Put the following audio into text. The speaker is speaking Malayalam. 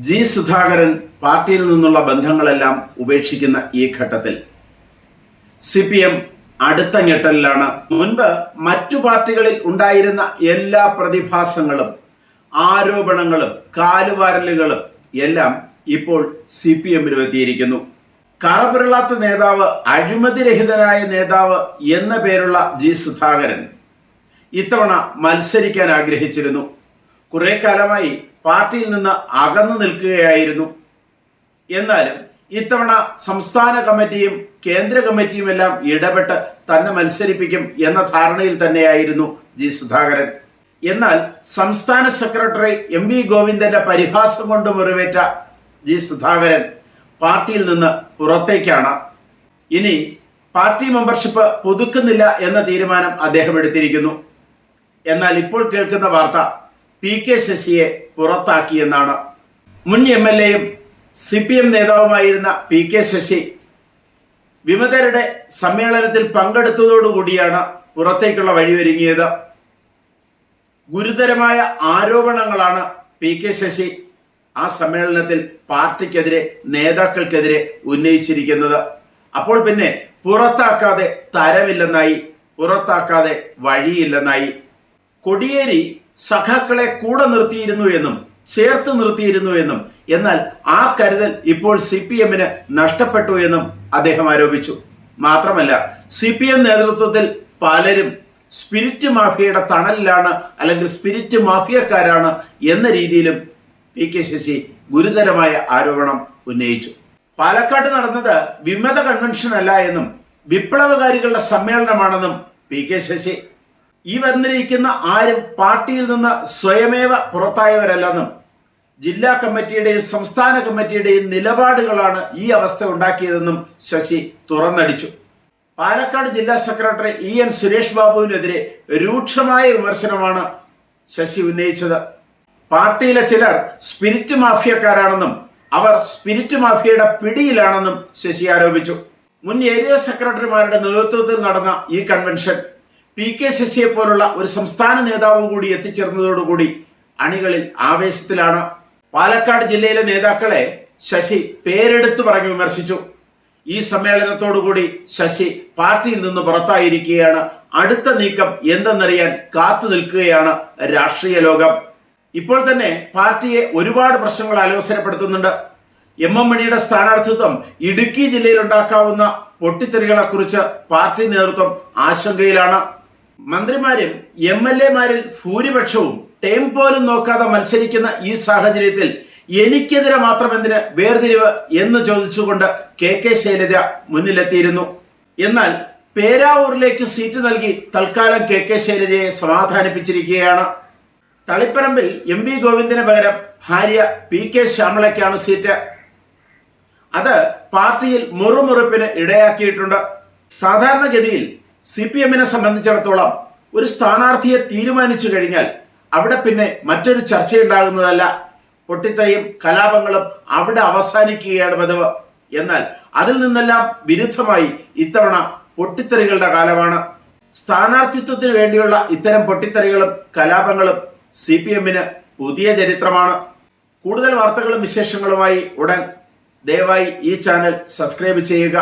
ജി സുധാകരൻ പാർട്ടിയിൽ നിന്നുള്ള ബന്ധങ്ങളെല്ലാം ഉപേക്ഷിക്കുന്ന ഈ ഘട്ടത്തിൽ CPM അടുത്ത ഞെട്ടലിലാണ്. മുൻപ് മറ്റു പാർട്ടികളിൽ ഉണ്ടായിരുന്ന എല്ലാ പ്രതിഭാസങ്ങളും, ആരോപണങ്ങളും, കാലുവാരലുകളും എല്ലാം ഇപ്പോൾ CPM-ലും എത്തിയിരിക്കുന്നു. കറപുരളാത്ത നേതാവ്, അഴിമതിരഹിതനായ നേതാവ് എന്ന പേരുള്ള ജി സുധാകരൻ ഇത്തവണ മത്സരിക്കാൻ ആഗ്രഹിച്ചിരുന്നു. കുറെ കാലമായി പാർട്ടിയിൽ നിന്ന് അകന്നു നിൽക്കുകയായിരുന്നു. എന്നാലും ഇത്തവണ സംസ്ഥാന കമ്മിറ്റിയും കേന്ദ്ര കമ്മിറ്റിയും എല്ലാം ഇടപെട്ട് തന്നെ മത്സരിപ്പിക്കും എന്ന ധാരണയിൽ തന്നെയായിരുന്നു ജി സുധാകരൻ. എന്നാൽ സംസ്ഥാന സെക്രട്ടറി MV ഗോവിന്ദന്റെ പരിഹാസം കൊണ്ട് മുറിവേറ്റ ജി സുധാകരൻ പാർട്ടിയിൽ നിന്ന് പുറത്തേക്കാണ്. ഇനി പാർട്ടി മെമ്പർഷിപ്പ് പുതുക്കുന്നില്ല എന്ന തീരുമാനം അദ്ദേഹം എടുത്തിരിക്കുന്നു. എന്നാൽ ഇപ്പോൾ കേൾക്കുന്ന വാർത്ത PK ശശിയെ പുറത്താക്കിയെന്നാണ്. മുൻ MLA-യും CPM നേതാവുമായിരുന്ന PK ശശി വിമതരുടെ സമ്മേളനത്തിൽ പങ്കെടുത്തതോടുകൂടിയാണ് പുറത്തേക്കുള്ള വഴിയൊരുങ്ങിയത്. ഗുരുതരമായ ആരോപണങ്ങളാണ് PK ശശി ആ സമ്മേളനത്തിൽ പാർട്ടിക്കെതിരെ, നേതാക്കൾക്കെതിരെ ഉന്നയിച്ചിരിക്കുന്നത്. അപ്പോൾ പിന്നെ പുറത്താക്കാതെ തരമില്ലെന്നായി, പുറത്താക്കാതെ വഴിയില്ലെന്നായി. കോടിയേരി സഖാക്കളെ കൂടെ നിർത്തിയിരുന്നു എന്നും ചേർത്ത് നിർത്തിയിരുന്നു എന്നും, എന്നാൽ ആ കരുതൽ ഇപ്പോൾ CPM-ന് നഷ്ടപ്പെട്ടു എന്നും അദ്ദേഹം ആരോപിച്ചു. മാത്രമല്ല CPM നേതൃത്വത്തിൽ പലരും സ്പിരിറ്റ് മാഫിയയുടെ തണലിലാണ്, അല്ലെങ്കിൽ സ്പിരിറ്റ് മാഫിയക്കാരാണ് എന്ന രീതിയിലും PK ശശി ഗുരുതരമായ ആരോപണം ഉന്നയിച്ചു. പാലക്കാട് നടന്നത് വിമത കൺവെൻഷൻ അല്ല എന്നും വിപ്ലവകാരികളുടെ സമ്മേളനമാണെന്നും PK ശശി. ഈ വന്നിരിക്കുന്ന ആരും പാർട്ടിയിൽ നിന്ന് സ്വയമേവ പുറത്തായവരല്ലെന്നും ജില്ലാ കമ്മിറ്റിയുടെയും സംസ്ഥാന കമ്മിറ്റിയുടെയും നിലപാടുകളാണ് ഈ അവസ്ഥ ഉണ്ടാക്കിയതെന്നും ശശി തുറന്നടിച്ചു. പാലക്കാട് ജില്ലാ സെക്രട്ടറി EN സുരേഷ് ബാബുവിനെതിരെ രൂക്ഷമായ വിമർശനമാണ് ശശി ഉന്നയിച്ചത്. പാർട്ടിയിലെ ചിലർ സ്പിരിറ്റ് മാഫിയക്കാരാണെന്നും അവർ സ്പിരിറ്റ് മാഫിയയുടെ പിടിയിലാണെന്നും ശശി ആരോപിച്ചു. മുൻ ഏരിയ സെക്രട്ടറിമാരുടെ നേതൃത്വത്തിൽ നടന്ന ഈ കൺവെൻഷൻ PK ശശിയെ പോലുള്ള ഒരു സംസ്ഥാന നേതാവ് കൂടി എത്തിച്ചേർന്നതോടുകൂടി അണികളിൽ ആവേശത്തിലാണ്. പാലക്കാട് ജില്ലയിലെ നേതാക്കളെ ശശി പേരെടുത്തു പറഞ്ഞു വിമർശിച്ചു. ഈ സമ്മേളനത്തോടുകൂടി ശശി പാർട്ടിയിൽ നിന്ന് പുറത്തായിരിക്കുകയാണ്. അടുത്ത നീക്കം എന്തെന്നറിയാൻ കാത്തു നിൽക്കുകയാണ് രാഷ്ട്രീയ ലോകം. ഇപ്പോൾ തന്നെ പാർട്ടിയെ ഒരുപാട് പ്രശ്നങ്ങൾ ആലോചനപ്പെടുത്തുന്നുണ്ട്. MM മണിയുടെ സ്ഥാനാർത്ഥിത്വം ഇടുക്കി ജില്ലയിൽ ഉണ്ടാക്കാവുന്ന പൊട്ടിത്തെറികളെ കുറിച്ച് പാർട്ടി നേതൃത്വം ആശങ്കയിലാണ്. മന്ത്രിമാരും MLA-മാരിൽ ഭൂരിപക്ഷവും ടൈം പോലും നോക്കാതെ മത്സരിക്കുന്ന ഈ സാഹചര്യത്തിൽ എനിക്കെതിരെ മാത്രം എന്തിന് വേർതിരിവ് എന്ന് ചോദിച്ചുകൊണ്ട് KK ശൈലജ മുന്നിലെത്തിയിരുന്നു. എന്നാൽ പേരാവൂരിലേക്ക് സീറ്റ് നൽകി തൽക്കാലം KK ശൈലജയെ സമാധാനിപ്പിച്ചിരിക്കുകയാണ്. തളിപ്പറമ്പിൽ MV ഗോവിന്ദന് പകരം ഭാര്യ PK ശ്യാമളയ്ക്കാണ് സീറ്റ്. അത് പാർട്ടിയിൽ മുറുമുറുപ്പിന് ഇടയാക്കിയിട്ടുണ്ട്. സാധാരണഗതിയിൽ CPM-നെ സംബന്ധിച്ചിടത്തോളം ഒരു സ്ഥാനാർത്ഥിയെ തീരുമാനിച്ചു കഴിഞ്ഞാൽ അവിടെ പിന്നെ മറ്റൊരു ചർച്ചയുണ്ടാകുന്നതല്ല. പൊട്ടിത്തെറിയും കലാപങ്ങളും അവിടെ അവസാനിക്കുകയാണ് പതിവ്. എന്നാൽ അതിൽ നിന്നെല്ലാം വിരുദ്ധമായി ഇത്തവണ പൊട്ടിത്തെറികളുടെ കാലമാണ്. സ്ഥാനാർത്ഥിത്വത്തിന് വേണ്ടിയുള്ള ഇത്തരം പൊട്ടിത്തെറികളും കലാപങ്ങളും CPM-ന് പുതിയ ചരിത്രമാണ്. കൂടുതൽ വാർത്തകളും വിശേഷങ്ങളുമായി ഉടൻ ദയവായി ഈ ചാനൽ സബ്സ്ക്രൈബ് ചെയ്യുക.